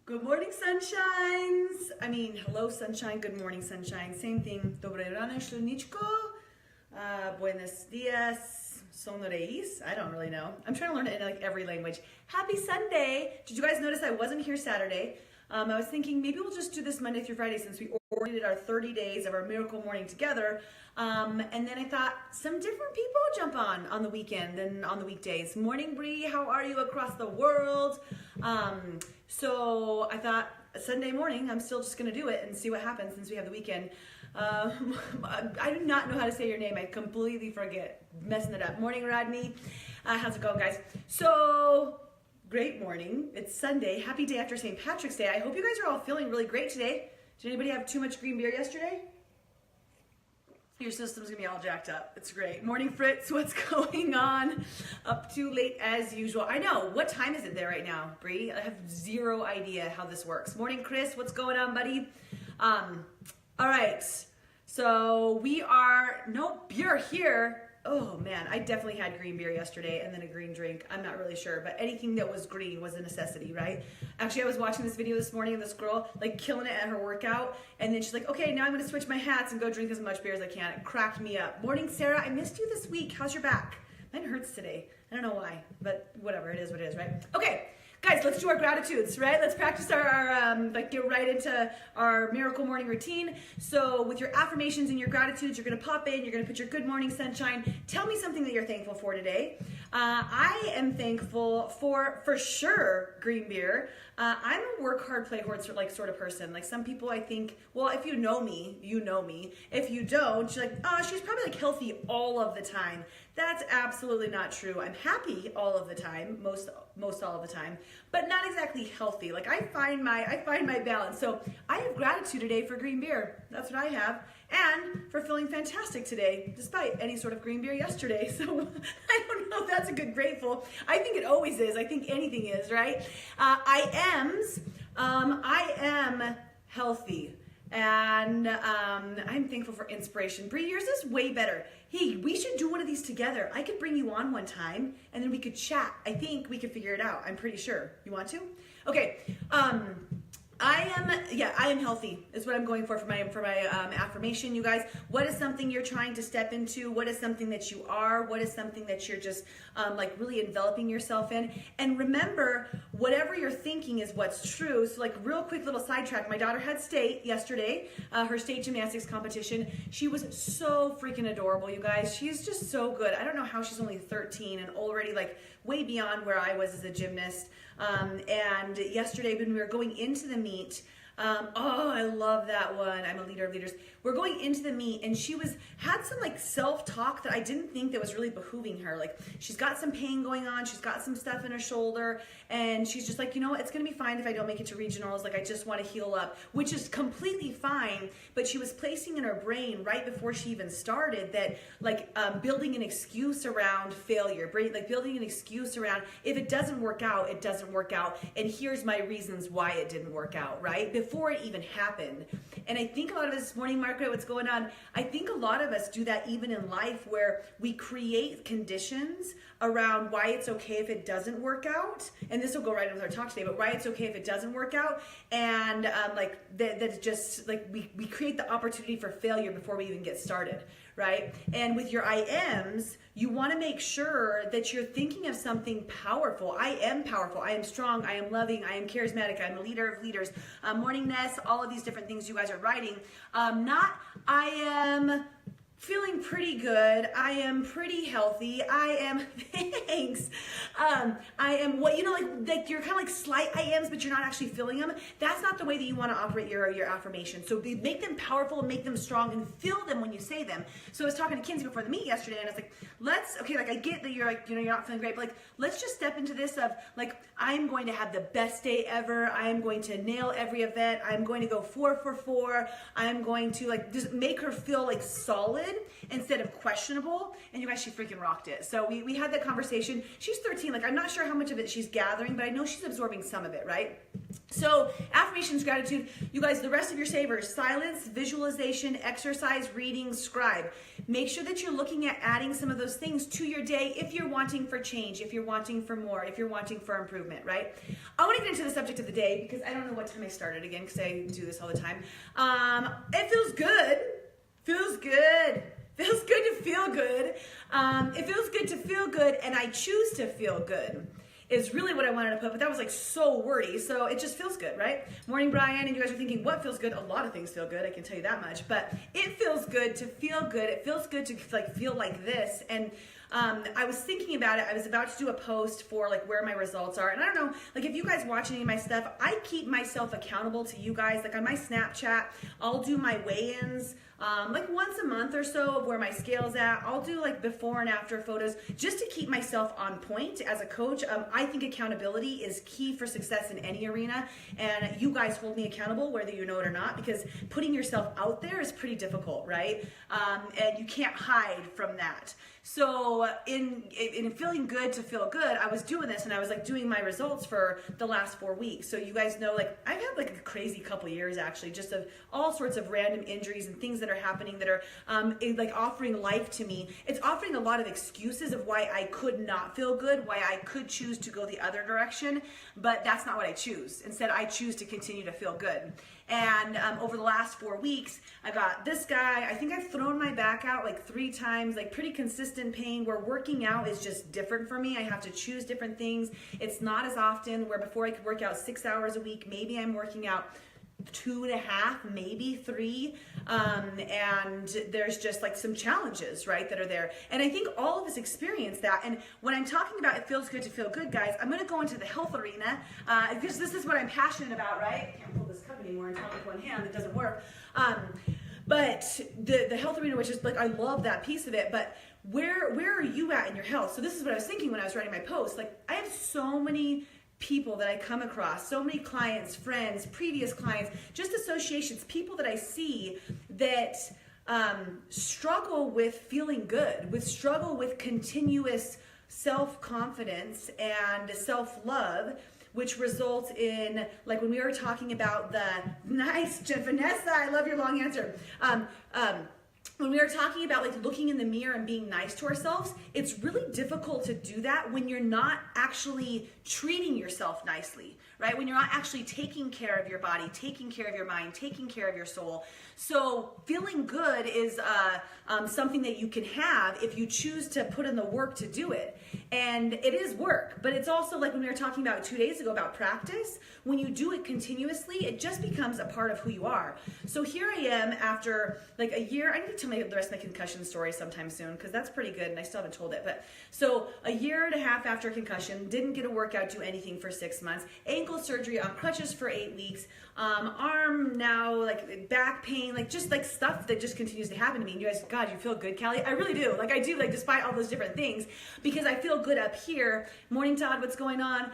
Good morning, sunshines. Hello, sunshine. Good morning, sunshine. Same thing. Dobre rano, sluničko. Buenos dias. Sonoreis. I don't really know. I'm trying to learn it in like every language. Happy Sunday. Did you guys notice I wasn't here Saturday? I was thinking maybe we'll just do this Monday through Friday since we already did our 30 days of our miracle morning together. And then I thought some different people jump on the weekend than on the weekdays. Morning, Bree. How are you across the world? So I thought Sunday morning, I'm still just going to do it and see what happens since we have the weekend. I do not know how to say your name. I completely forget. Messing it up. Morning, Rodney. How's it going, guys? So, great morning. It's Sunday. Happy day after St. Patrick's Day. I hope you guys are all feeling really great today. Did anybody have too much green beer yesterday? Your system's gonna be all jacked up. It's great. Morning, Fritz. What's going on? Up too late as usual. I know. What time is it there right now, Bree? I have zero idea how this works. Morning, Chris. What's going on, buddy? All right. So we are, nope, you're here. Oh man, I definitely had green beer yesterday and then a green drink. I'm not really sure, but anything that was green was a necessity, right? Actually, I was watching this video this morning of this girl like killing it at her workout, and then she's like, okay, now I'm gonna switch my hats and go drink as much beer as I can. It cracked me up. Morning, Sarah, I missed you this week. How's your back? Mine hurts today. I don't know why, but whatever, it is what it is, right? Okay. Guys, let's do our gratitudes, right? Let's practice our get right into our miracle morning routine. So with your affirmations and your gratitudes, you're gonna pop in, you're gonna put your good morning sunshine. Tell me something that you're thankful for today. I am thankful for sure, green beer. I'm a work hard, play hard sort of person. Like some people I think, well, if you know me, you know me. If you don't, you're like, oh, she's probably like healthy all of the time. That's absolutely not true. I'm happy all of the time, most all of the time, but not exactly healthy. Like I find my balance. So I have gratitude today for green beer. That's what I have. And for feeling fantastic today, despite any sort of green beer yesterday. So I don't know if that's a good grateful. I think it always is. I think anything is, right? I am healthy. And I'm thankful for inspiration. Bree, yours is way better. Hey, we should do one of these together. I could bring you on one time and then we could chat. I think we could figure it out. I'm pretty sure. You want to? Okay. I am healthy is what I'm going for my affirmation, you guys. What is something you're trying to step into? What is something that you are? What is something that you're just like really enveloping yourself in? And remember, whatever you're thinking is what's true. So like real quick little sidetrack. My daughter had state yesterday, her state gymnastics competition. She was so freaking adorable, you guys. She's just so good. I don't know how she's only 13 and already like way beyond where I was as a gymnast. And yesterday when we were going into the meet, oh, I love that one. I'm a leader of leaders. We're going into the meet and she had some like self-talk that I didn't think that was really behooving her. Like she's got some pain going on. She's got some stuff in her shoulder and she's just like, you know what? It's going to be fine if I don't make it to regionals. Like I just want to heal up, which is completely fine. But she was placing in her brain right before she even started that like building an excuse around failure, like building an excuse around if it doesn't work out, it doesn't work out. And here's my reasons why it didn't work out, right? Before it even happened. And I think a lot of us this morning, Margaret, what's going on? I think a lot of us do that even in life where we create conditions around why it's okay if it doesn't work out. And this will go right in with our talk today, but why it's okay if it doesn't work out. And that's just like we create the opportunity for failure before we even get started, right? And with your I ams, you want to make sure that you're thinking of something powerful. I am powerful. I am strong. I am loving. I am charismatic. I'm a leader of leaders. Morning Ness, all of these different things you guys are writing. Not I am feeling pretty good. I am pretty healthy. I am, thanks. I am what, like you're kind of like slight I ams, but you're not actually feeling them. That's not the way that you want to operate your affirmation. So make them powerful and make them strong and feel them when you say them. So I was talking to Kinsey before the meet yesterday and I was like, I get that you're like, you're not feeling great, but like, let's just step into this of like, I'm going to have the best day ever. I'm going to nail every event. I'm going to go 4 for 4. I'm going to like, just make her feel like solid instead of questionable. And you guys, she freaking rocked it. So we had that conversation. She's 13. Like, I'm not sure how much of it she's gathering, but I know she's absorbing some of it, right? So affirmations, gratitude, you guys, the rest of your savers: silence, visualization, exercise, reading, scribe. make sure that you're looking at adding some of those things to your day if you're wanting for change, if you're wanting for more, if you're wanting for improvement, right? I want to get into the subject of the day because I don't know what time I started again because I do this all the time. It feels good. Feels good. Feels good to feel good. It feels good to feel good, and I choose to feel good is really what I wanted to put, but that was like so wordy, so it just feels good, right? Morning, Brian, and you guys are thinking, what feels good? A lot of things feel good, I can tell you that much, but it feels good to feel good. It feels good to like feel like this, and I was thinking about it. I was about to do a post for like where my results are, and I don't know, like if you guys watch any of my stuff, I keep myself accountable to you guys. Like on my Snapchat, I'll do my weigh-ins like once a month or so of where my scale's at. I'll do like before and after photos just to keep myself on point as a coach. I think accountability is key for success in any arena, and you guys hold me accountable whether you know it or not, because putting yourself out there is pretty difficult, right? And you can't hide from that. So in feeling good to feel good, I was doing this, and I was like doing my results for the last 4 weeks. So you guys know, like I've had like a crazy couple years actually, just of all sorts of random injuries and things that are happening that are like offering life to me. It's offering a lot of excuses of why I could not feel good, why I could choose to go the other direction, but that's not what I choose. Instead, I choose to continue to feel good. And over the last 4 weeks, I got this guy. I think I've thrown my back out like 3 times, like pretty consistent pain where working out is just different for me. I have to choose different things. It's not as often where before I could work out 6 hours a week. Maybe I'm working out 2.5, maybe 3, and there's just like some challenges, right, that are there. And I think all of us experience that. And when I'm talking about it feels good to feel good, guys, I'm going to go into the health arena because this is what I'm passionate about, right? I can't hold this cup anymore and talk with one hand. It doesn't work. But the health arena, which is like, I love that piece of it, but where are you at in your health? So this is what I was thinking when I was writing my post. Like, I have so many people that I come across, so many clients, friends, previous clients, just associations, people that I see that struggle with feeling good, struggle with continuous self-confidence and self-love, which results in, like when we were talking about the, nice, Vanessa, I love your long answer. When we were talking about like looking in the mirror and being nice to ourselves, it's really difficult to do that when you're not actually treating yourself nicely, right? When you're not actually taking care of your body, taking care of your mind, taking care of your soul. So feeling good is something that you can have if you choose to put in the work to do it. And it is work, but it's also like when we were talking about 2 days ago about practice, when you do it continuously, it just becomes a part of who you are. So here I am after like a year. I need to tell the rest of my concussion story sometime soon because that's pretty good and I still haven't told it. But so a year and a half after concussion, didn't get a workout, do anything for 6 months, ankle surgery on crutches for 8 weeks, arm now, like back pain, like just like stuff that just continues to happen to me. And you guys, God, you feel good, Callie? I really do. Like I do, like despite all those different things, because I feel good up here. Morning, Todd, what's going on?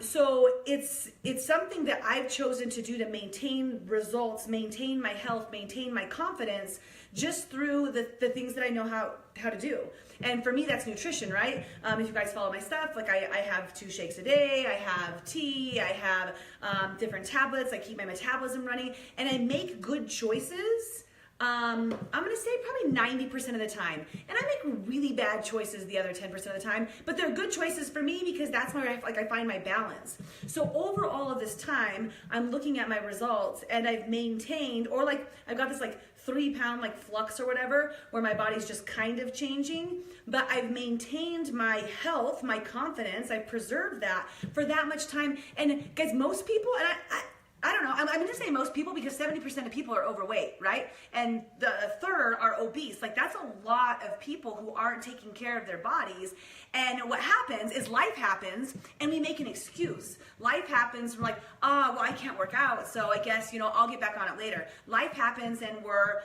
So it's something that I've chosen to do to maintain results, maintain my health, maintain my confidence, just through the things that I know how to do. And for me, that's nutrition, right? If you guys follow my stuff, like I have 2 shakes a day, I have tea, I have different tablets, I keep my metabolism running, and I make good choices. I'm gonna say probably 90% of the time, and I make really bad choices the other 10% of the time, but they're good choices for me because that's where I find my balance. So over all of this time, I'm looking at my results, and I've maintained, or like I've got this like 3-pound like flux or whatever, where my body's just kind of changing, but I've maintained my health, my confidence, I've preserved that for that much time. And guys, most people, and I don't know, I'm going to say most people because 70% of people are overweight, right? And the third are obese. Like that's a lot of people who aren't taking care of their bodies. And what happens is life happens and we make an excuse. Life happens, we're like, oh, well, I can't work out, so I guess, I'll get back on it later. Life happens and we're,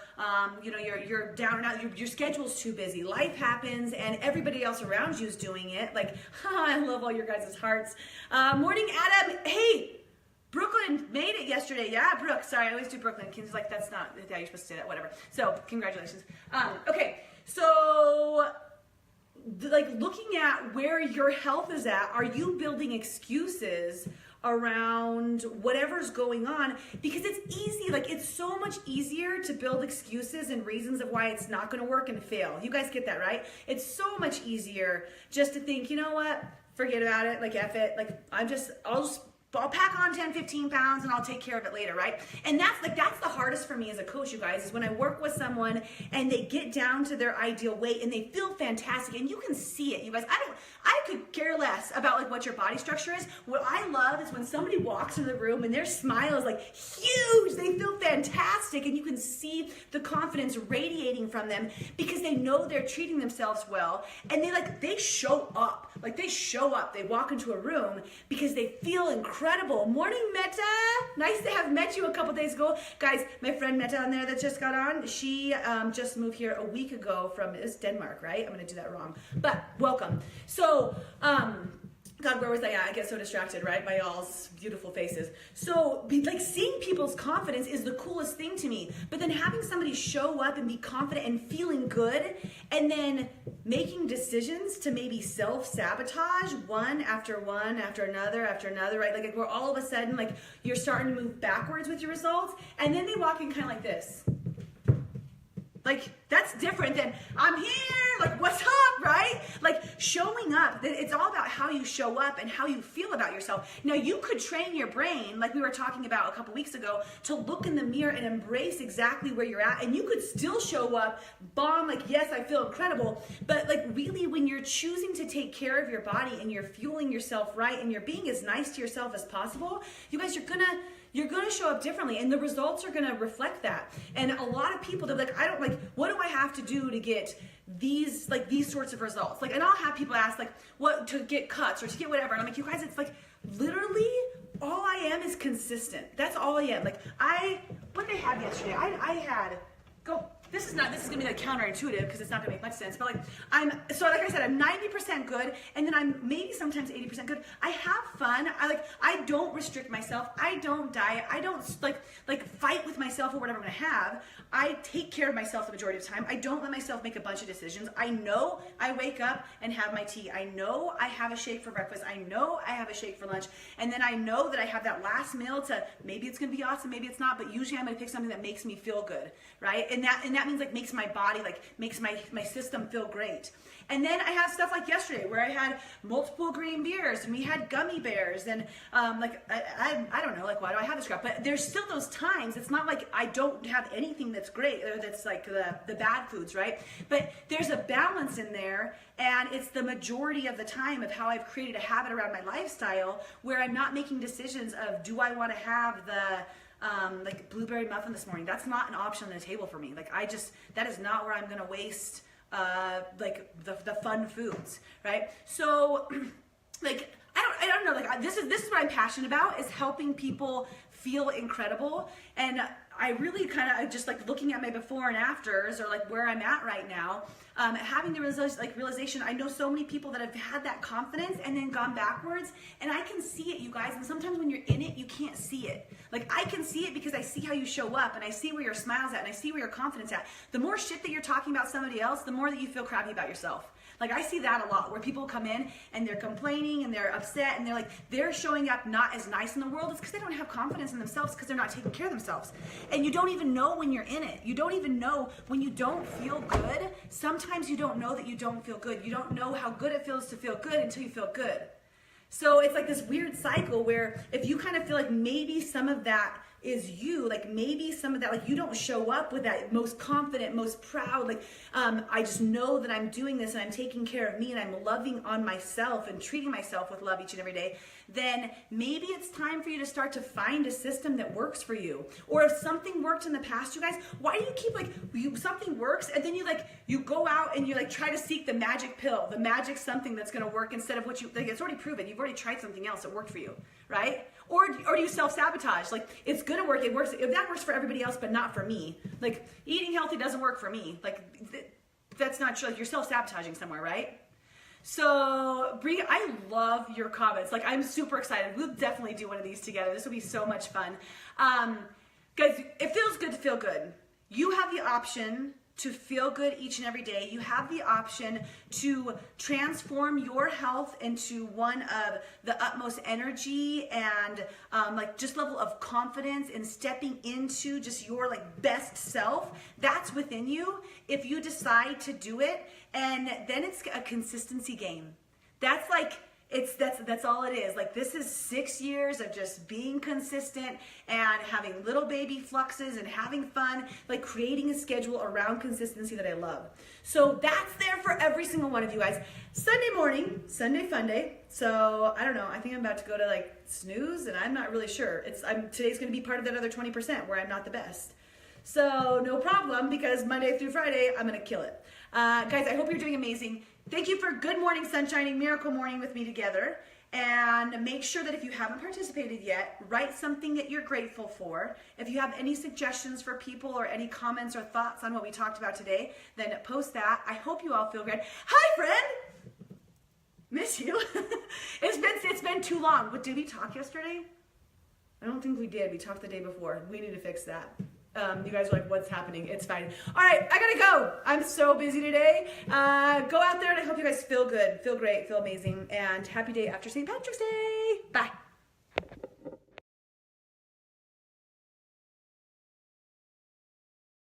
you're down and out, your schedule's too busy. Life happens and everybody else around you is doing it. Like, I love all your guys' hearts. Morning, Adam. Hey, Brooklyn made it yesterday. Yeah, Brooke. Sorry, I always do Brooklyn. Kim's like, that's not how you're supposed to say that. Whatever. So, congratulations. Okay, so like looking at where your health is at, are you building excuses around whatever's going on, because it's easy. Like, it's so much easier to build excuses and reasons of why it's not going to work and fail. You guys get that, right? It's so much easier just to think, you know what, forget about it, like F it, like I'll pack on 10, 15 pounds and I'll take care of it later, right? And that's the hardest for me as a coach, you guys, is when I work with someone and they get down to their ideal weight and they feel fantastic, and you can see it, you guys. I could care less about like what your body structure is. What I love is when somebody walks into the room and their smile is like huge, they feel fantastic, and you can see the confidence radiating from them because they know they're treating themselves well, and they show up. Like, they show up, they walk into a room because they feel incredible. Morning, Meta. Nice to have met you a couple days ago. Guys, my friend Meta on there that just got on, she just moved here a week ago from Denmark, right? I'm gonna do that wrong, but welcome. So, God, where was I at? I get so distracted, right, by y'all's beautiful faces. So, like, seeing people's confidence is the coolest thing to me. But then having somebody show up and be confident and feeling good, and then making decisions to maybe self-sabotage one after another, right? Like, where all of a sudden, like, you're starting to move backwards with your results, and then they walk in kind of like this. Like, that's different than, I'm here, like, what's up, right? Like, showing up, it's all about how you show up and how you feel about yourself. Now, you could train your brain, like we were talking about a couple weeks ago, to look in the mirror and embrace exactly where you're at, and you could still show up, bomb, like, yes, I feel incredible, but, like, really, when you're choosing to take care of your body and you're fueling yourself right and you're being as nice to yourself as possible, you guys, you're gonna show up differently, and the results are gonna reflect that. And a lot of people, they're like, what do I have to do to get these sorts of results? Like, and I'll have people ask, like, what to get cuts or to get whatever. And I'm like, you guys, it's like, literally, all I am is consistent. That's all I am. Like, what did I have yesterday? I had, this is gonna be like counterintuitive because it's not gonna make much sense, but like, like I said, I'm 90% good, and then I'm maybe sometimes 80% good. I have fun. I don't restrict myself. I don't diet. I don't like fight with myself or whatever I'm gonna have. I take care of myself the majority of the time. I don't let myself make a bunch of decisions. I know I wake up and have my tea. I know I have a shake for breakfast. I know I have a shake for lunch. And then I know that I have that last meal to, maybe it's gonna be awesome, maybe it's not, but usually I'm gonna pick something that makes me feel good, right? And that means, like, makes my body, like, makes my system feel great. And then I have stuff like yesterday where I had multiple green beers and we had gummy bears, and I don't know, like, why do I have this crap? But there's still those times. It's not like I don't have anything that's great or that's like the bad foods, right? But there's a balance in there, and it's the majority of the time of how I've created a habit around my lifestyle where I'm not making decisions of, do I want to have the like blueberry muffin this morning? That's not an option on the table for me. Like, that is not where I'm gonna waste like the fun foods, right? So, like, I don't know, like, this is what I'm passionate about, is helping people feel incredible. And I really kind of just, like, looking at my before and afters, or like where I'm at right now, having the realization, I know so many people that have had that confidence and then gone backwards, and I can see it, you guys. And sometimes when you're in it, you can't see it. Like, I can see it because I see how you show up, and I see where your smile's at, and I see where your confidence at. The more shit that you're talking about somebody else, the more that you feel crappy about yourself. Like, I see that a lot, where people come in and they're complaining and they're upset and they're showing up not as nice in the world. It's because they don't have confidence in themselves, because they're not taking care of themselves. And you don't even know when you're in it. You don't even know when you don't feel good. Sometimes you don't know that you don't feel good. You don't know how good it feels to feel good until you feel good. So it's like this weird cycle where if you kind of feel like maybe some of that is you, like, maybe some of that, like, you don't show up with that most confident, most proud, like, I just know that I'm doing this and I'm taking care of me and I'm loving on myself and treating myself with love each and every day, then maybe it's time for you to start to find a system that works for you. Or if something worked in the past, you guys, why do you keep, like, something works and then you go out and you, like, try to seek the magic pill, the magic something that's going to work instead of what you, like, it's already proven. You've already tried something else that worked for you, right? Or do you self-sabotage? Like, it's gonna work, it works, if that works for everybody else, but not for me. Like, eating healthy doesn't work for me. Like, that's not true. Like, you're self-sabotaging somewhere, right? So, Brie, I love your comments. Like, I'm super excited. We'll definitely do one of these together. This will be so much fun. Guys, it feels good to feel good. You have the option to feel good each and every day. You have the option to transform your health into one of the utmost energy and like just level of confidence and stepping into just your like best self. That's within you if you decide to do it. And then it's a consistency game. That's like, that's all it is. Like, this is 6 years of just being consistent and having little baby fluxes and having fun, like creating a schedule around consistency that I love. So that's there for every single one of you guys. Sunday morning, Sunday fun day. So I don't know. I think I'm about to go to like snooze, and I'm not really sure. Today's going to be part of that other 20% where I'm not the best. So no problem, because Monday through Friday, I'm going to kill it. Guys, I hope you're doing amazing. Thank you for Good Morning Sunshining Miracle Morning with me together. And make sure that if you haven't participated yet, write something that you're grateful for. If you have any suggestions for people or any comments or thoughts on what we talked about today, then post that. I hope you all feel good. Hi, friend. Miss you. It's been too long. But did we talk yesterday? I don't think we did. We talked the day before. We need to fix that. You guys are like, what's happening? It's fine. All right, I gotta go. I'm so busy today. Go out there, and I hope you guys feel good, feel great, feel amazing, and happy day after St. Patrick's Day. Bye.